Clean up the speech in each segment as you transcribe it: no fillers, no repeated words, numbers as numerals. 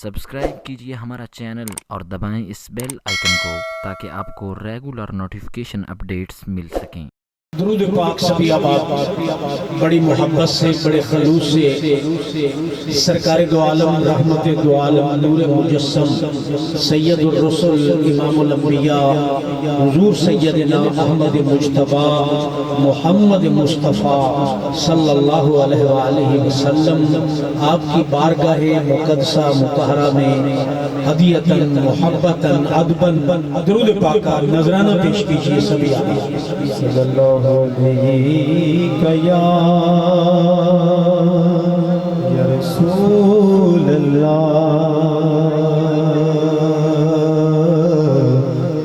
Subscribe کیجئے ہمارا channel اور دبائیں اس بیل آئیکن کو تاکہ آپ کو ریگولر نوٹیفیکیشن اپڈیٹس مل سکیں۔ درود پاک سبھی آباد بڑی محبت سے بڑے خلوص سے سرکار دو عالم رحمت دو عالم نور مجسم سید الرسل امام الانبیاء حضور سیدنا احمد مجتبی محمد مصطفیٰ صلی اللہ علیہ وآلہ وسلم آپ کی بارگاہ مقدسہ مطہرہ میں ہدیتاً محبتاً ادباً درود پاک کا نذرانہ پیش کیجئے سبھی آباد۔ صلی اللہ علیہ یا رسول اللہ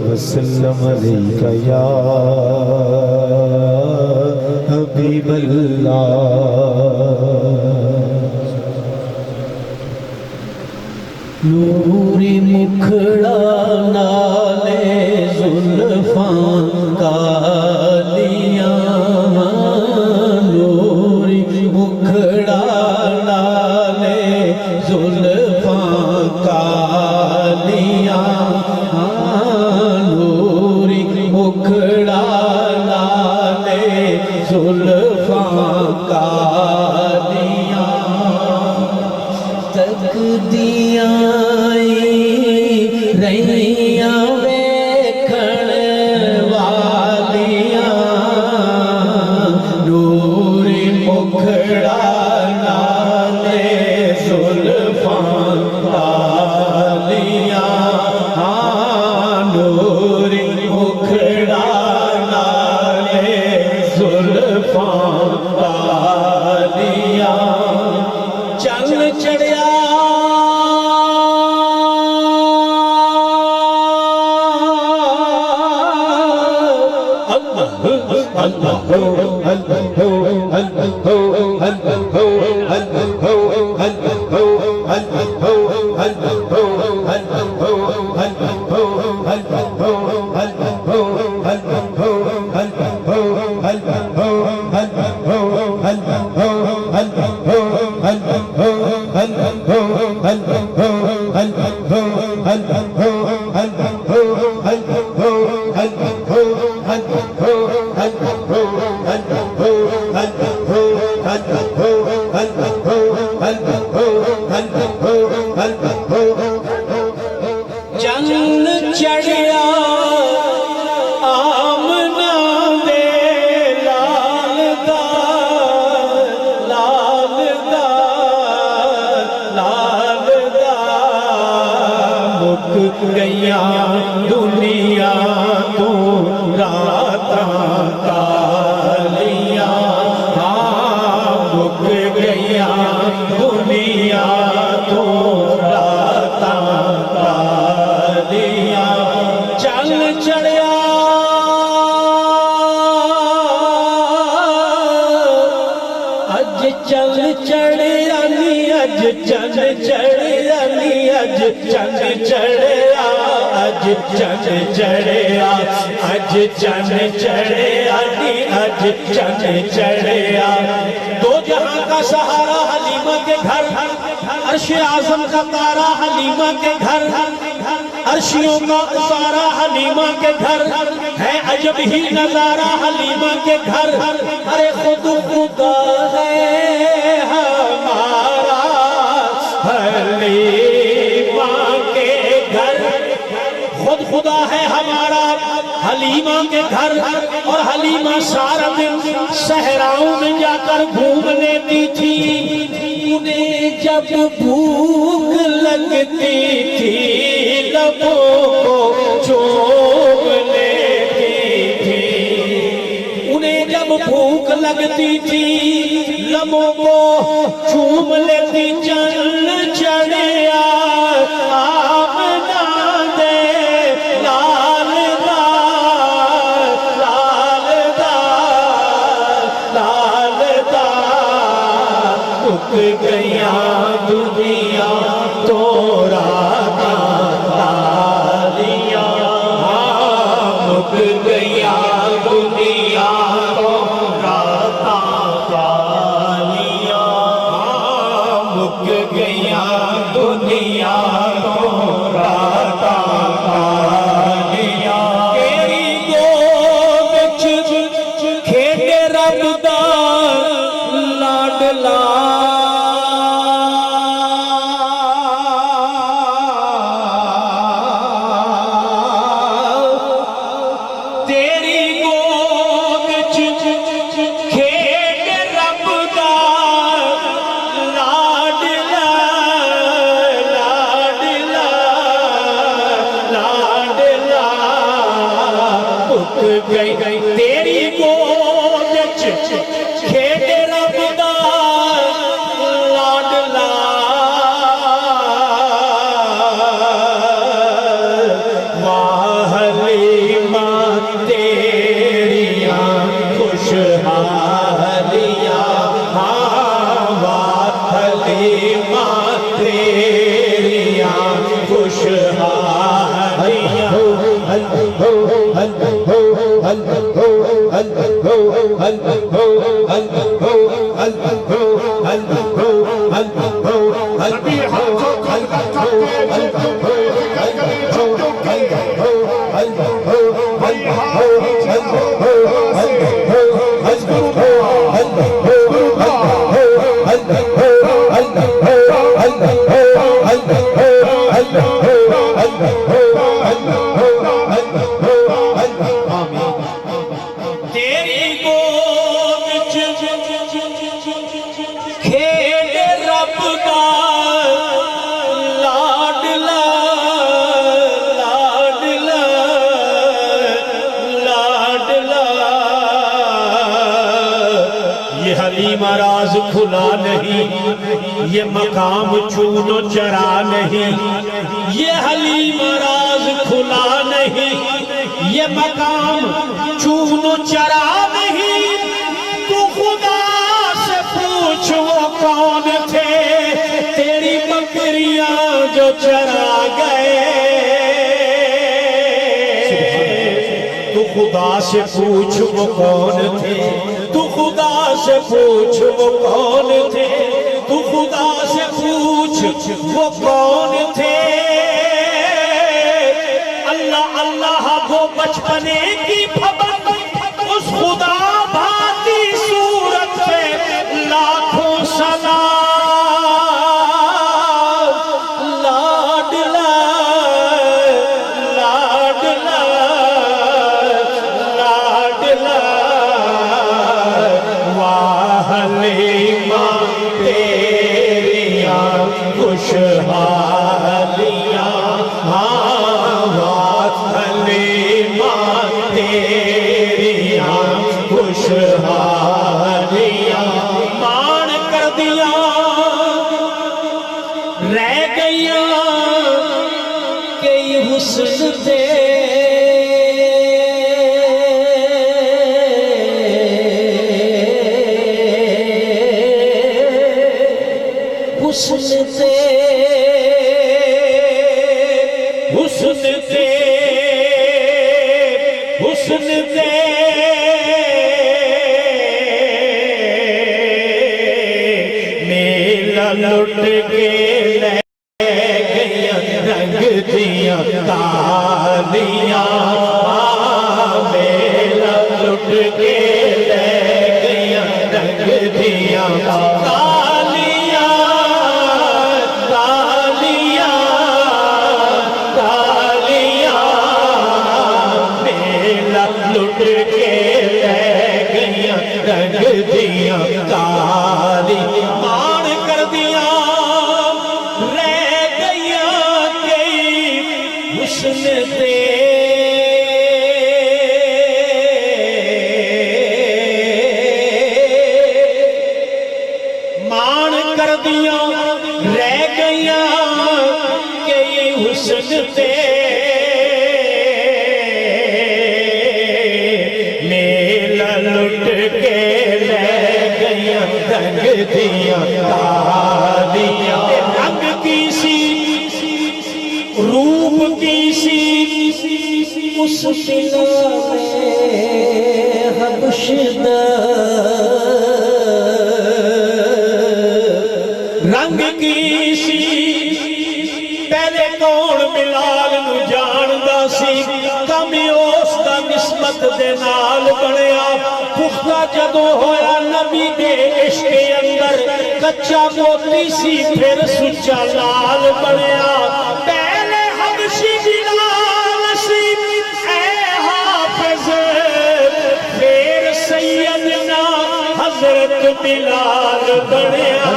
وسلم علیکہ یا حبیب اللہ۔ نور مکھڑا نالے زلفاں کالیاں، نور مکھڑا نالے زلفاں کالیاں، نور مکھڑا نالے زلفاں کالیاں، تکدیاں رہیاں ویکھن والیاں، نور مکھڑا نالے زلفاں کالیاں، نور مکھڑا نالے زلفاں کالیاں، چل چڑھیا چند چڑھیا آمنہ دے لال دا لال دا لال دا، مک گیاں دنیا تو راتاں کالیاں، مک گیاں دنیا تو راتاں کالیاں، چل چڑھیا اج چل چڑھیا نی اج چل چڑھیا نی اج چل چڑھیا، اج چل چڑھیا اج چل چڑھیا نی اج چل چڑھیا، دو جہاں کا سہارا حلیمہ کے گھر، عرش اعظم کا تارا حلیمہ کے گھر، عرشیوں کا اتارا حلیمہ کے گھر، ہے عجب ہی نظارہ حلیمہ کے گھر، ارے خود خدا ہے ہمارا حلیمہ کے گھر، خود خدا ہے ہمارا حلیمہ کے گھر، اور حلیمہ سارا دن صحراؤں میں جا کر گھوم لیتی تھی، انہیں جب بھوک لگتی تھی لبوں کو چوم لیتی تھی، انہیں جب بھوک لگتی تھی لبوں کو چوم لیتی، چل چڑھیا آمنہ دے لال دا لال دا لال دا، مک گیاں دنیا تو راتاں کالیاں، مک گیاں دنیا تو راتاں کالیاں، مک گیاں دنیا گئی تیری گود وچ کھیڈے رب دا لاڈلا واہ حلیمہ تیریاں خوشحالیاں ہاں واہ حلیمہ تیریاں خوشحالیاں تیری گود وچ کھیڈ رب دا لاڈلا لاڈلا لاڈلا یہ حلیمہ راز کھلا نہیں یہ مقام چون و چرا نہیں یہ حلیمہ راز کھلا نہیں یہ مقام چون و چرا نہیں تو خدا سے پوچھ وہ کون تھے تیری بکریاں جو چرا گئے تو خدا سے پوچھ وہ کون تھے تو خدا سے پوچھ وہ کون تھے تو خدا سے پوچھ وہ کون تھے اللہ اللہ وہ بچپنے کی پھبن اس خدا بھاتی صورت پہ لاکھوں سلام لاڈلا لاڈلا لاڈلا واہ حلیمہ تیریاں خوشحالیاں خوشحالیاں مان کر دیا رہ گئیاں کئی حسن تھے حسن تھے حسن تھے حسن تھے لٹ کے لے گئیاں رنگ دیاں تالیاں میلا لٹ کے لے گئیاں رنگ دیاں تالیاں تالیاں تالیاں میلا لٹ کے لے گئیاں رنگ دیاں تالیاں حسن دے مان کر دیا رہ گیا کئی حسن دے میلا لٹ کے لے گیا رنگ دیا تالیاں رنگ کی سی روپ کی سی اس سلا میں حبشدہ رنگ کی سی پہلے کون بلال نو جاندا سی کمی اس دا نسبت دے نال بنیا پختہ جدوں ہویا نبی دے عشق اندر کچا موتی سی پھر سچا لال بنیا حضرت بلال بنیا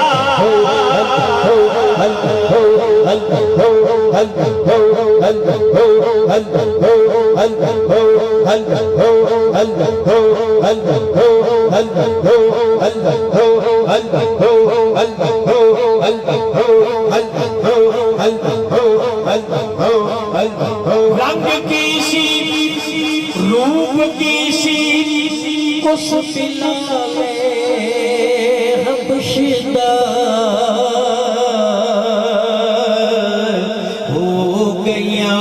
رنگ کی سی روپ کی سی اس بلال حبشدہ ہو گیا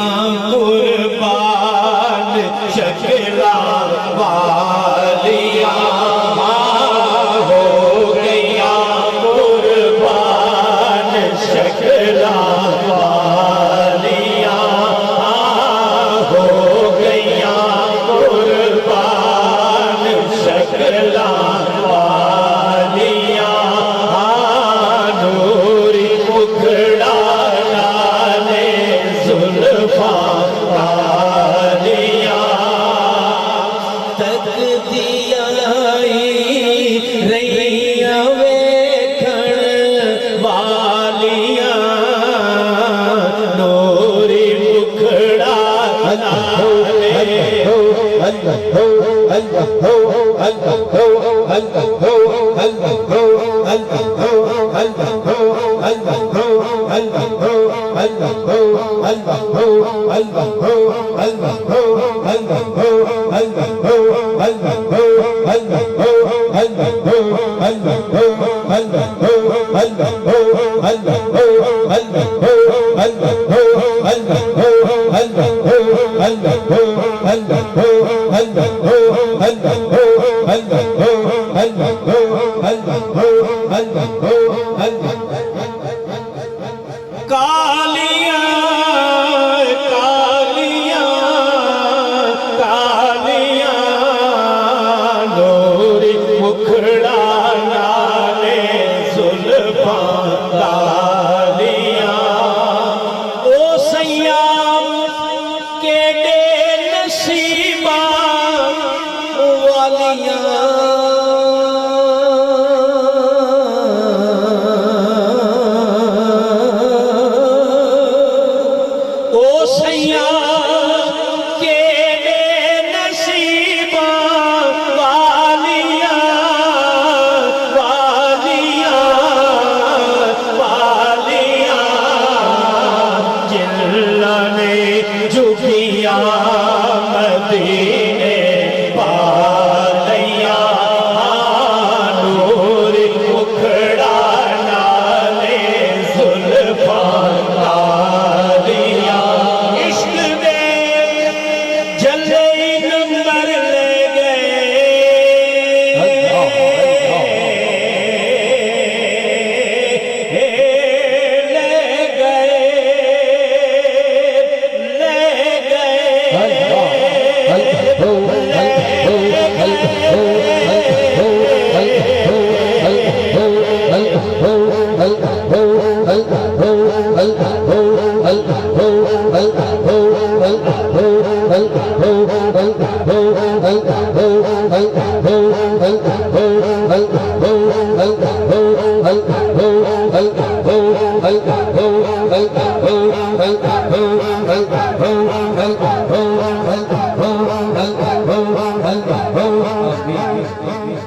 قربان شکرا والیاں ہو گیا قربان شکرا والیاں ہو گیا قربان شکرا والیاں نوری مکھڑا لالے زلفاں والیاں تک دیا رہیاں ویکھن والیاں نوری مکھڑا لالے کالیاں کالیاں کالیاں نوری مکھڑا لالے زلفاں کالیاں او سیام کے دے نصیباں والیاں مدینے پالیا نوری مکھڑا لالے زلفاں کالیاں عشق دے جلے نمبر لے گئے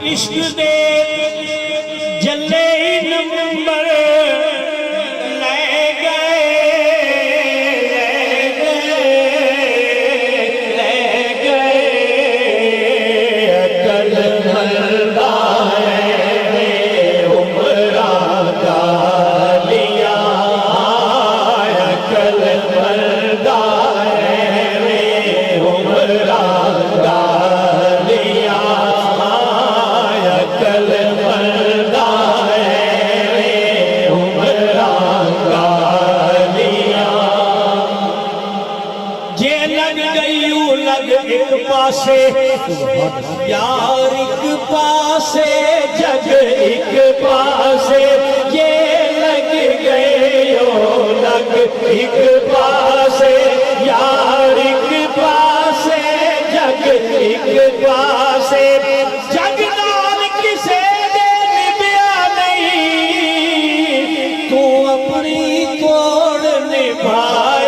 عشق دے جلے نمبر لے گئے عقل مردہ ہے عمرہ گالیاں عقل مردہ ہے عمرہ گالیاں عقل مردہ ہے عمرہ گالیاں جے لگ گئیوں لگ ایک پاسے یار ایک پاسے جگ ایک پاسے یہ لگ گئیوں لگ ایک پاسے یار ایک پاسے جگ ایک پاسے جگ نال کسے دے نبھیا نہیں تو اپنی توڑ نبھائے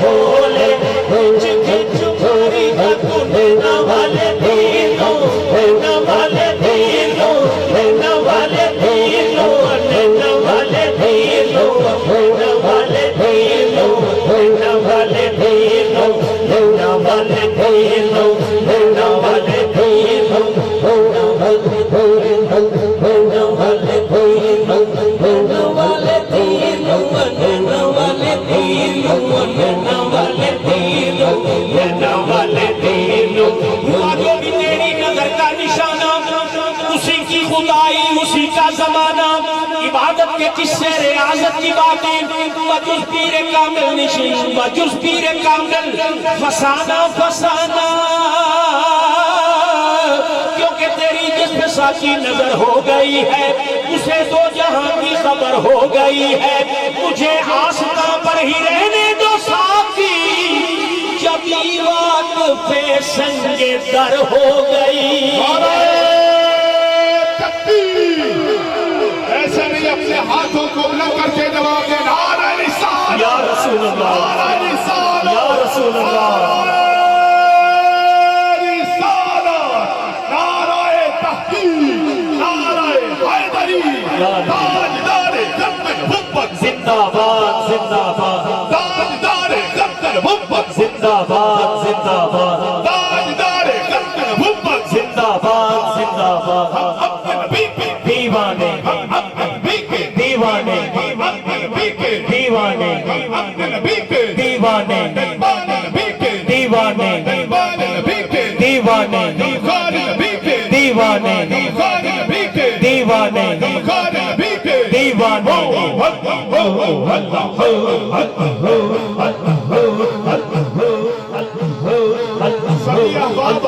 بھولے کھچ چماری تو لینا والے دینوں لینا والے دینوں لینا والے دینوں لینا والے دینوں لینا والے دینوں لینا والے دینوں لینا والے دینوں لینا والے دینوں لینا والے دینوں لینا والے دینوں لینا والے دینوں لینا والے دینوں لینا والے دینوں جو بھی تیری نظر کا نشانہ اسی کی خدائی اسی کا زمانہ عبادت کے قصے ریاضت کی باتیں بجز پیر کامل نشین بجز پیر کامل فسانہ فسانہ کیونکہ تیری جس پہ ساکی نظر ہو گئی ہے اسے دو جہاں کی خبر ہو گئی ہے مجھے آستاں پر ہی رہنے دو ساکی جب یہ وقت پہ سنگ در ہو گئی ایسے نہیں اپنے ہاتھوں کو بلند کر کے جواب دے نعرہ رسالت یا رسول اللہ نعرہ رسالت یا رسول اللہ نعرہ رسالت نعرہ تحقیق نعرہ حیدری تاجدار قتل محمد زندہ باد زندہ باد تاجدار قتل محمد زندہ باد زندہ باد تاجدار قتل محمد زندہ باد زندہ باد اپنے نبی کے دیوانے اپنے نبی کے دیوانے اپنے نبی کے دیوانے اپنے نبی کے دیوانے اپنے نبی کے دیوانے اپنے نبی کے دیوانے خار نبی کے دیوانے خار نبی کے دیوانے خار نبی کے دیوانے سبھی احباب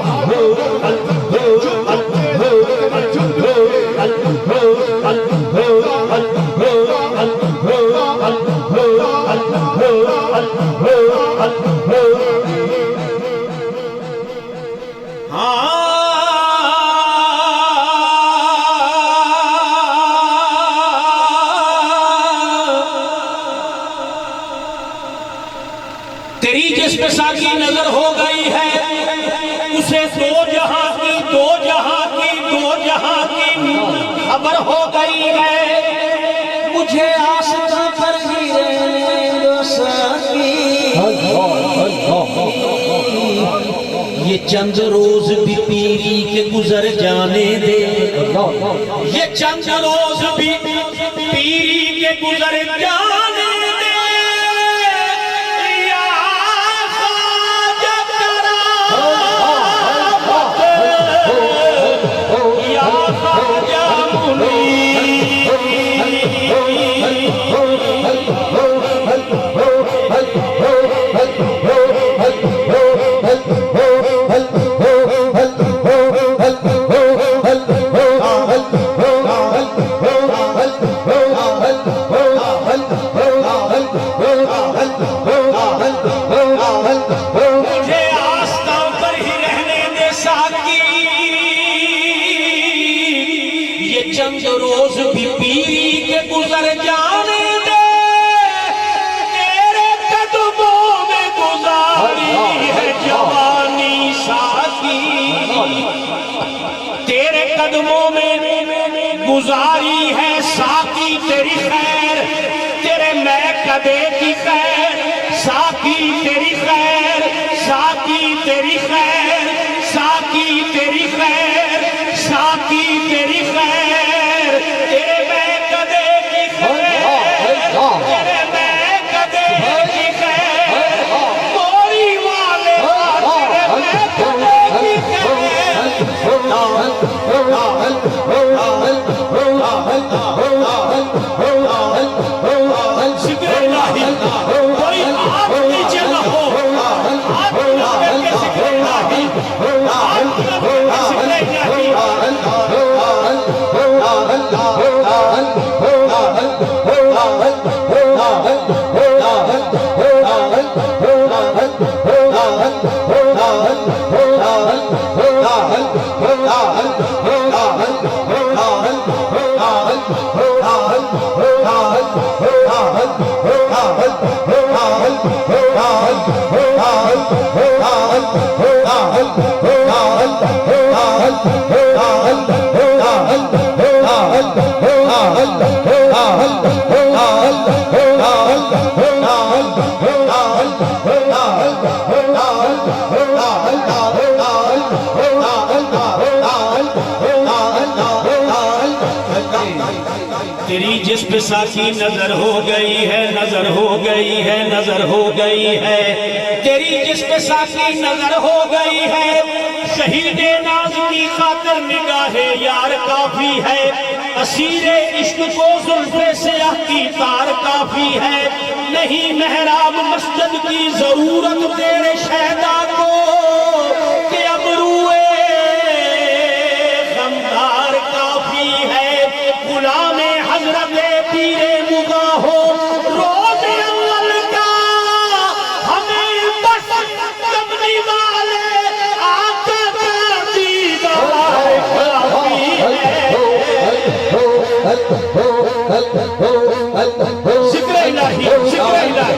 تیری جس پہ ساکی نظر ہو گئی ہے اسے دو جہاں کی خبر ہو گئی ہے مجھے آستاں پر ہی رہنے دو ساکی یہ چند روز بھی پیری کے گزر جانے دے یہ چند روز بھی پیری کے گزر جانے دے یا خواجہ کرامت یا خواجہ مجھے آستاں پر ہی رہنے دے ساکی یہ چند روز بھی پیری کے گزر جانے دے تیرے قدموں میں گزاری ہے جوانی ساکی تیرے قدموں میں گزاری ہے ساکی تیری خیر تیرے میں کدے کی خیر ساکی تیری خیر ساکی تیری خیر ساکی تیری خیر ساکی تیری خیر تیرے میں کدے کی خیر تیرے میں کدے کی خیر موری والے تیرے میں کدے کی ذکر الہی کوئی آپ نیچے نہ ہو آپ ذکر الہی تیری جس پہ ساکی نظر ہو گئی ہے، نظر ہو گئی ہے، نظر ہو گئی ہے، تیری جس پہ ساکی نظر ہو گئی ہے، شہید ناز کی خاطر نگاہ یار کافی ہے، اسیر عشق کو زلف سیاہ کی تار کافی ہے، نہیں محراب مسجد کی ضرورت تیرے شہدا کو کہ ابروئے غمدار کافی ہے، غلام حضرت پیر مغاں ہو روز اول کا ہمیں بس کمنی والے آقا کا دیدار کافی ہے۔ ذکر الہی ذکر الہی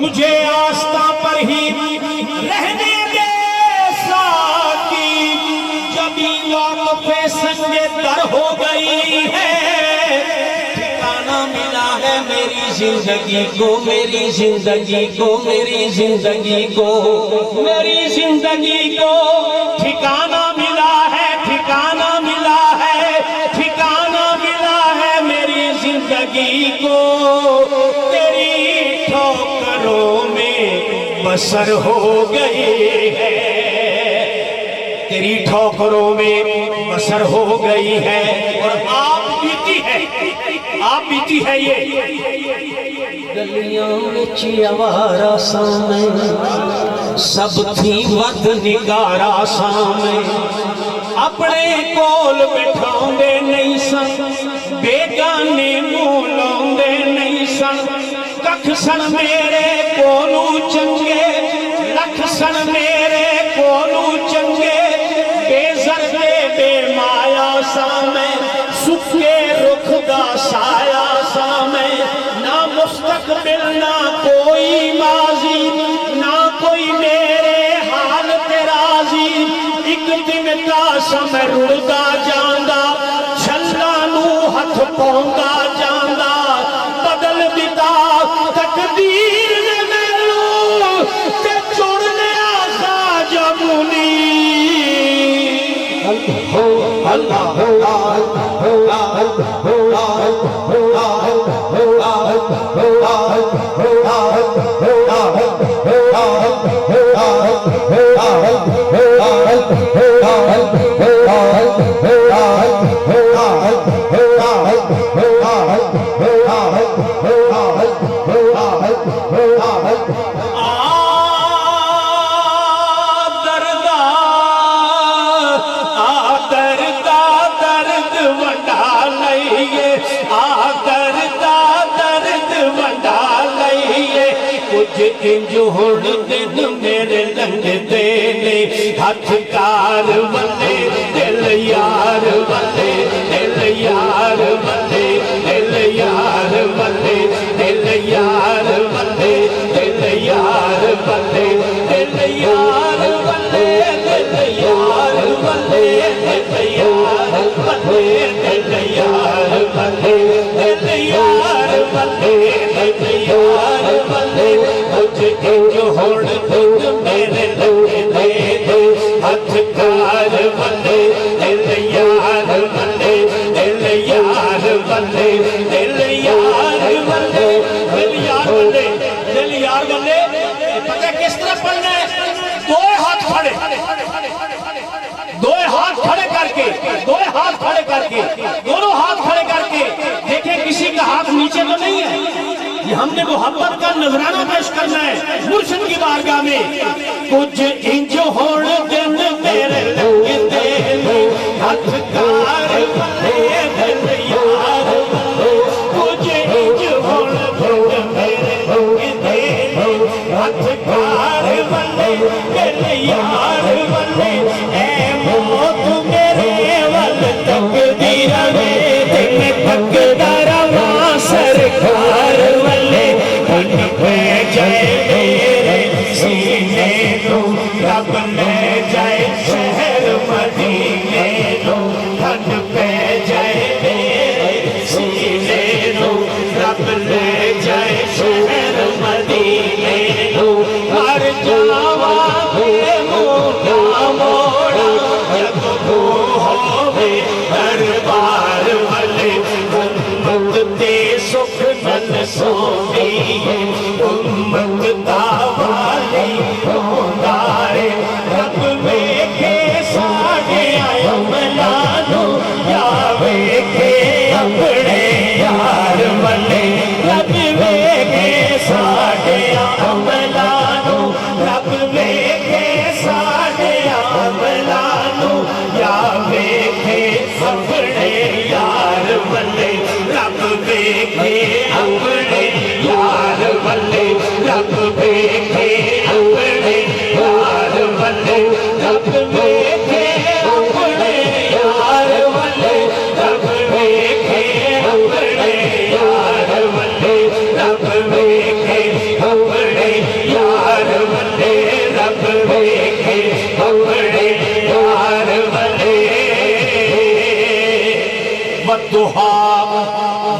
مجھے آستہ پر ہی رہنے دے ساکی، جبھی واقف سنگ در ہو گئی ہے، ٹھکانہ ملا ہے میری زندگی کو، میری زندگی کو، میری زندگی کو، میری زندگی کو ٹھکانہ ملا ہے، ٹھکانہ ملا ہے، ٹھکانہ ملا ہے میری زندگی کو، تیری ٹھوکروں میں بسر ہو گئی ہے، تیری ٹھوکروں میں بسر ہو گئی ہے، اور آپ بیتی ہے، آپ بیتی ہے یہ گلیاں وچ آوارا سامیں سب تھی ود نگارا سامیں، اپنے کول بٹھاؤں دے نہیں سن، بیگانے مولاؤں دے نہیں سن، ککھ سن میرے کولو چنگے، لکھ سن میرے کولو چنگے، بے زردے بے مایا سامیں، سکے رخ دا سایہ سامیں، نہ مستقبل نہ کوئی ماضی، نہ کوئی میرے حال ترازی، ایک دن کا سمے رڑدا جاندہ، چھلا نو ہتھ پوندا جاندہ، بدل دیتا تقدیر نے میرو تے چڑنے آخا جمونی۔ اللہ جو ہڑ دن میرے لنگ دینے، ہاتھ کار والے دل یار والے، دل یار والے، دل یار والے، دل یار والے، دل یار والے، دل یار والے، دل یار والے، دل یار والے، دل یار والے، دل یار والے، دل یار والے، جو ہوڑ دن میرے لنگ دے دے، ہاتھ کار والے دل یار والے، دل یار والے، دل یار والے، دل یار والے، دل یار والے۔ پتہ کس طرح پڑھنا ہے؟ دو ہاتھ کھڑے، دو ہاتھ کھڑے کر کے، دو ہاتھ کھڑے کر کے، دونوں ہاتھ کھڑے کر کے دیکھیں کسی کا ہاتھ نیچے تو نہیں ہے، یہ ہم نے محبت کا نظرانہ پیش کرنا ہے مرشد کی بارگاہ میں۔ کچھ انج ہوڑ دن میرے لنگ دے، ہاتھ کار والے دل یار والے، سینے نو رب لے جائے شہر مدینے نو ہر جاوا بے مولا موڑا جب تو ہوے دربار والے امت تے سکھ نل سونی امت دا والی روندارے رب ویکھے ساڈے عملانو یا ویکھے اپنے یار والے رب ویکھے ساڈے عملانو رب ویکھے ساڈے عملانو یا ویکھے اپنے یار والے رب ویکھے اپنے یار والے رب ویکھے اپنے یار والے رب ویکھے اپنے یار والے رب ویکھے اپنے یار والے رب ویکھے اپنے یار والے رب ویکھے اپنے یار والے والضحى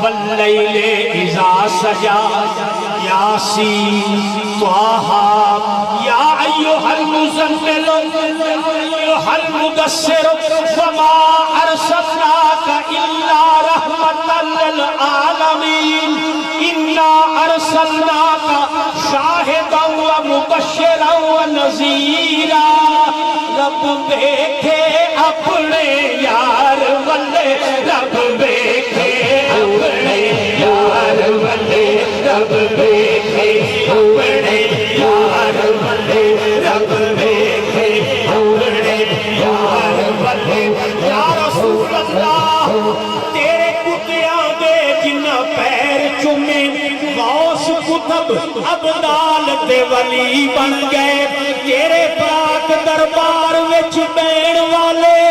والليل إذا سجى ياسين طه يا أيها المزمل أيها المدثر وما أرسلناك إلا رحمة للعالمين إنا أرسلناك شاهدا ومبشرا ونذيرا رب دیکھے اپنے یار والے رب دیکھے اپنے یار والے رب دیکھے اپنے یار والے رب دیکھے اپنے یار والے یا رسول اللہ تیرے کتیاں دے جنہ پیر چومے غوث قطب ابدال دے ولی بن گئے تیرے پاک دربار وچ بین والے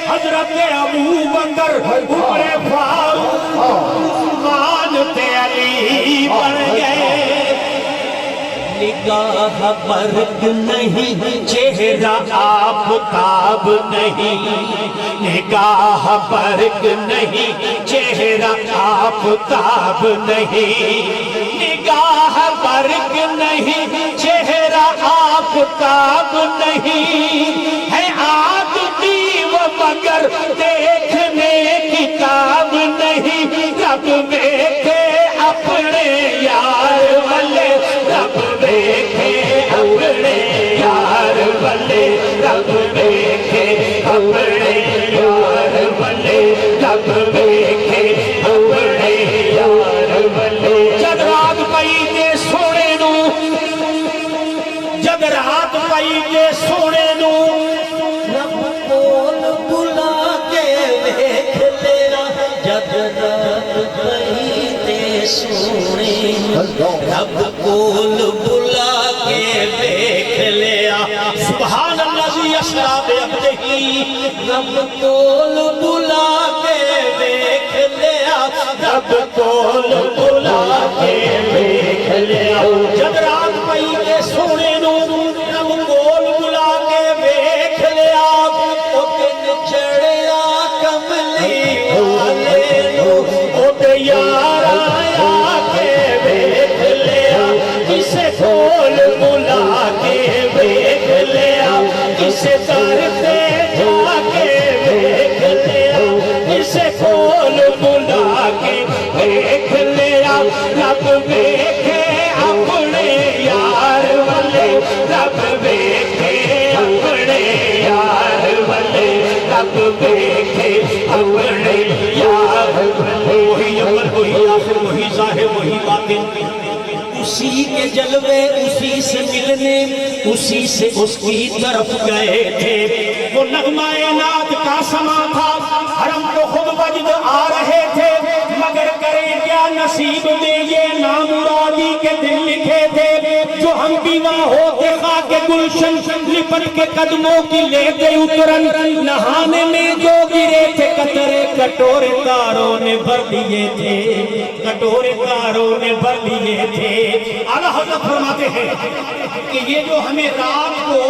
حضرت ابو بکر عمر فاروق عثمان تے علی بن گئے نگاہ برق نہیں چہرہ آفتاب نہیں نگاہ برق نہیں چہرہ آفتاب نہیں نگاہ برق نہیں چہرہ آفتاب نہیں ہے آدمی وہ مگر دیکھنے کتاب نہیں رب دیکھے اپنے یار والے رب دیکھے اپنے یار والے رب دیکھے اپنے یار والے رب دیکھے اپنے یار والے جد رات پئی تے سونے نو جد رات پئی تے سونے نو رب کول بلا کے ویکھ لینا جد رات پئی تے سونے رب کول بلا کے ویکھ لیا سبحان الذی اسریٰ بعبدہ رب کول بلا کے ویکھ لیا رب کول بلا کے ویکھ لیا جد رات پئی تے سونے نو رب کول بلا کے ویکھ لیا او دن چڑھیا کملی والے نو او تے یار آیا کے ویکھ لیا کسے کول بلا کے ویکھ لیا کسے در تے جا کے ویکھ لیا کسے کول بلا کے ویکھ لیا رب ویکھے اپنے یار والے رب ویکھے اپنے یار والے رب ویکھے اپنے یار والے وہی اول وہی آخر وہی ظاہر وہی باطن اسی کے جلوے اسی سے ملنے اسی سے اس کی طرف گئے تھے وہ نغمہ نعت کا سما تھا حرم کو خود وجد آ رہے تھے مگر کریں کیا نصیب میں یہ نامرادی کے دل لکھے تھے جو ہم بیوہ ہوتے خاک گلشن لپٹ کے قدموں کی لیتے اترن نہانے میں جو گرے تھے قطرے کٹورے تاروں نے بھر لیے تھے کٹورے تاروں نے بھر لیے تھے اعلیٰ حضرت فرماتے ہیں کہ یہ جو ہمیں رات کو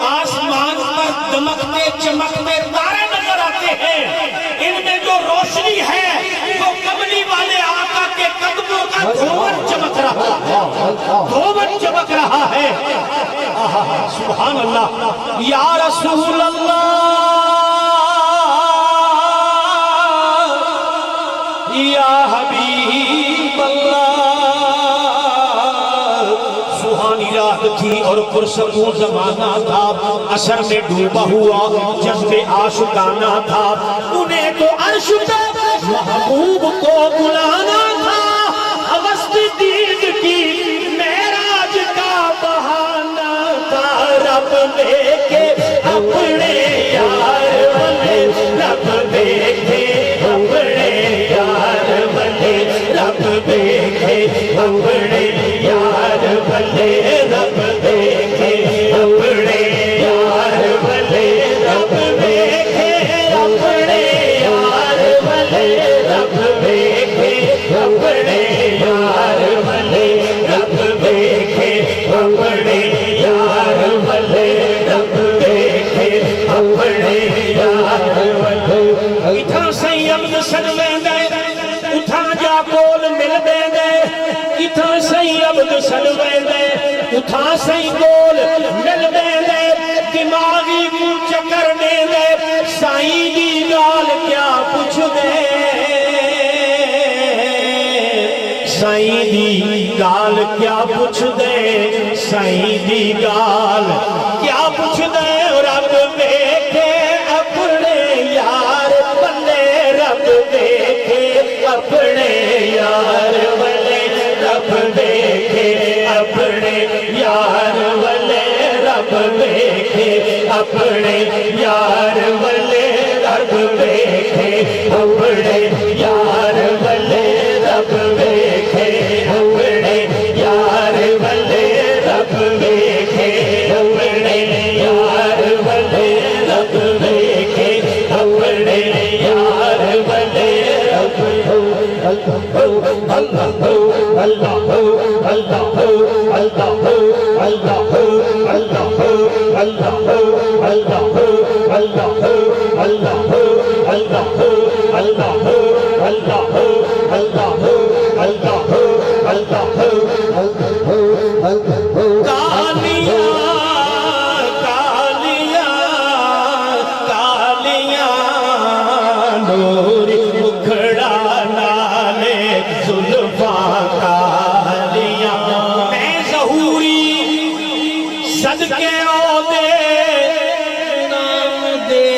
آسمان پر دمکتے چمکتے تارے نظر آتے ہیں، ان میں جو روشنی ہے وہ کملی والے آقا کے قدموں کا دھومن چمک رہا ہے، دھومن چمک رہا ہے۔ سبحان اللہ۔ یا رسول اللہ، یا حبیب اللہ۔ سہانی رات تھی اور پرسکون زمانہ تھا، عصر میں ڈوبا ہوا جذب عاشقانہ تھا، انہیں تو عرش پہ محبوب کو بلانا تھا، ہوس دید کی معراج کا بہانہ تھا، رب لے کے اپنے یار والے، رب دیکھے اپنے یار والے، رب دیکھے اپنے یار والے، رب دیکھے اپنے یار والے، رب دیکھے اپنے یار والے، رب دیکھے اپنے یار والے، رب دیکھے اپنے یار والے، رب دیکھے اپنے یار والے۔ اتھا سہی عبد سن ویندے، اتھا جا کول مل ویندے، اتھا سہی عبد سن ویندے، اتھا سہی کول مل ویندے، دماغی کو چکر ویندے، سائیں دی گال کیا پوچھ دے، سائیں دی گال کیا پوچھ دے، سائیں دی گال کیا پوچھ دے، رب دیکھے اپنے یار والے، رب دیکھے اپنے یار والے، رب دیکھے اپنے یار والے، رب دیکھے اپنے یار والے، رب دیکھے اپنے یار والے، رب دیکھے اپنے یار والے، رب دیکھے اپنے یار والے، رب دیکھے اپنے یار والے، رب صدقے او دے نام دے،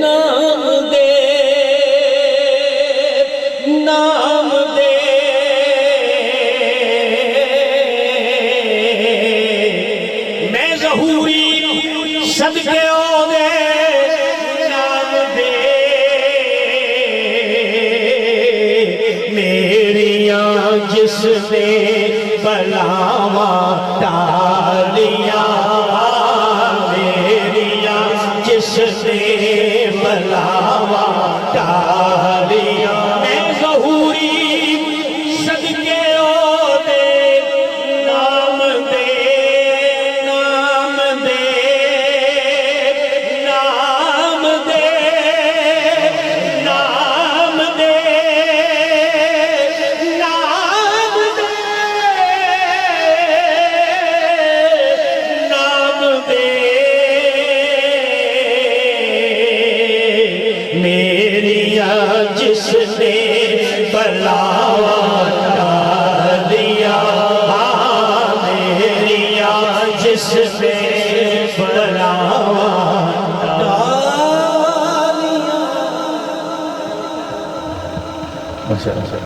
نام دے، نام دے، میں ظہوری صدقے او دے نام دے، جس نے بلاواں ٹالیاں، میریاں جس نے بلاواں ٹالیاں، میں ظہوری صدقے او دے نام دے، نام دے، نام دے، نام دے، جس نے بلاواں ٹالیا، میریاں جس نے بلاواں ٹالیا۔